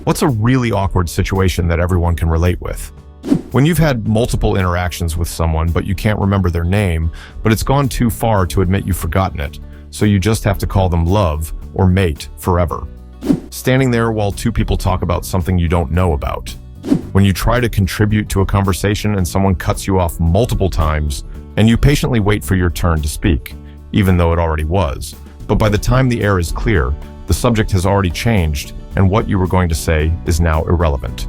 What's a really awkward situation that everyone can relate with? When you've had multiple interactions with someone, but you can't remember their name, but it's gone too far to admit you've forgotten it, so you just have to call them love or mate forever. Standing there while two people talk about something you don't know about. When you try to contribute to a conversation and someone cuts you off multiple times, and you patiently wait for your turn to speak, even though it already was. But by the time the air is clear, the subject has already changed, and what you were going to say is now irrelevant.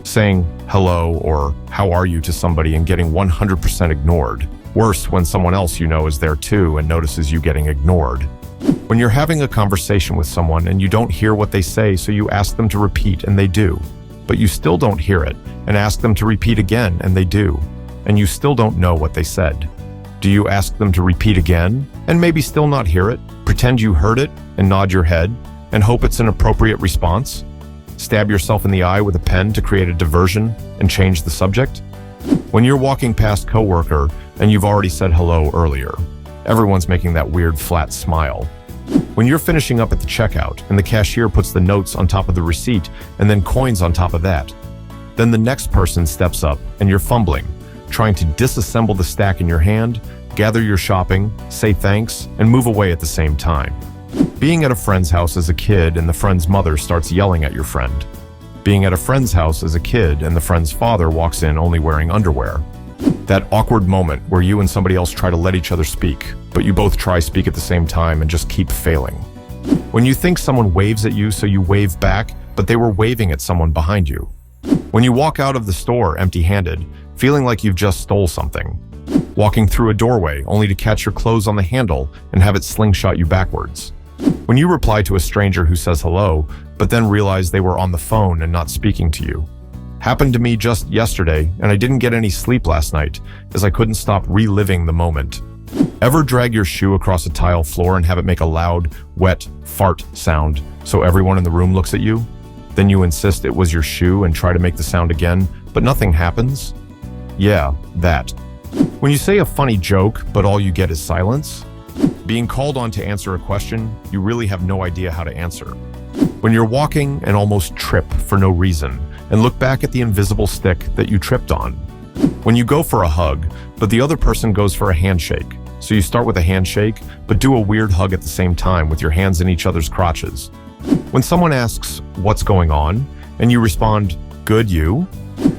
Saying hello or how are you to somebody and getting 100% ignored. Worse, when someone else you know is there too and notices you getting ignored. When you're having a conversation with someone and you don't hear what they say, so you ask them to repeat and they do. But you still don't hear it and ask them to repeat again and they do. And you still don't know what they said. Do you ask them to repeat again and maybe still not hear it? Pretend you heard it and nod your head and hope it's an appropriate response? Stab yourself in the eye with a pen to create a diversion and change the subject? When you're walking past coworker and you've already said hello earlier, everyone's making that weird flat smile. When you're finishing up at the checkout and the cashier puts the notes on top of the receipt and then coins on top of that, then the next person steps up and you're fumbling, trying to disassemble the stack in your hand, gather your shopping, say thanks, and move away at the same time. Being at a friend's house as a kid and the friend's mother starts yelling at your friend. Being at a friend's house as a kid and the friend's father walks in only wearing underwear. That awkward moment where you and somebody else try to let each other speak, but you both try speak at the same time and just keep failing. When you think someone waves at you, so you wave back, but they were waving at someone behind you. When you walk out of the store empty-handed, feeling like you've just stole something. Walking through a doorway only to catch your clothes on the handle and have it slingshot you backwards. When you reply to a stranger who says hello, but then realize they were on the phone and not speaking to you. Happened to me just yesterday, and I didn't get any sleep last night, as I couldn't stop reliving the moment. Ever drag your shoe across a tile floor and have it make a loud, wet fart sound so everyone in the room looks at you? Then you insist it was your shoe and try to make the sound again, but nothing happens? Yeah, that. When you say a funny joke, but all you get is silence? Being called on to answer a question you really have no idea how to answer. When you're walking and almost trip for no reason and look back at the invisible stick that you tripped on. When you go for a hug, but the other person goes for a handshake. So you start with a handshake, but do a weird hug at the same time with your hands in each other's crotches. When someone asks, "What's going on?" and you respond, "Good, you?"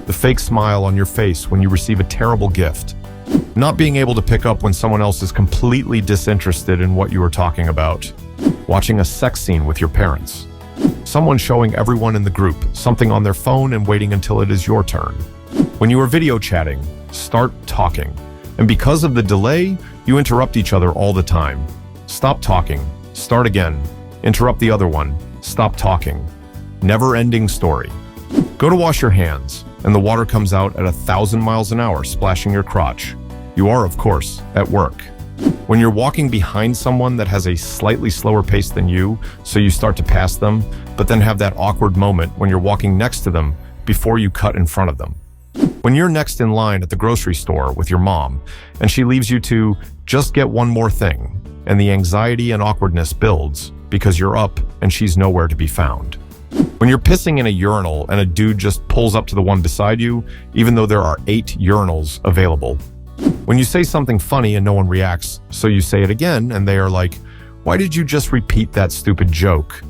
The fake smile on your face when you receive a terrible gift. Not being able to pick up when someone else is completely disinterested in what you are talking about. Watching a sex scene with your parents. Someone showing everyone in the group something on their phone and waiting until it is your turn. When you are video chatting, start talking. And because of the delay, you interrupt each other all the time. Stop talking. Start again. Interrupt the other one. Stop talking. Never-ending story. Go to wash your hands, and the water comes out at 1,000 miles an hour, splashing your crotch. You are, of course, at work. When you're walking behind someone that has a slightly slower pace than you, so you start to pass them, but then have that awkward moment when you're walking next to them before you cut in front of them. When you're next in line at the grocery store with your mom, and she leaves you to just get one more thing, and the anxiety and awkwardness builds because you're up and she's nowhere to be found. When you're pissing in a urinal and a dude just pulls up to the one beside you, even though there are 8 urinals available. When you say something funny and no one reacts, so you say it again and they are like, "Why did you just repeat that stupid joke?"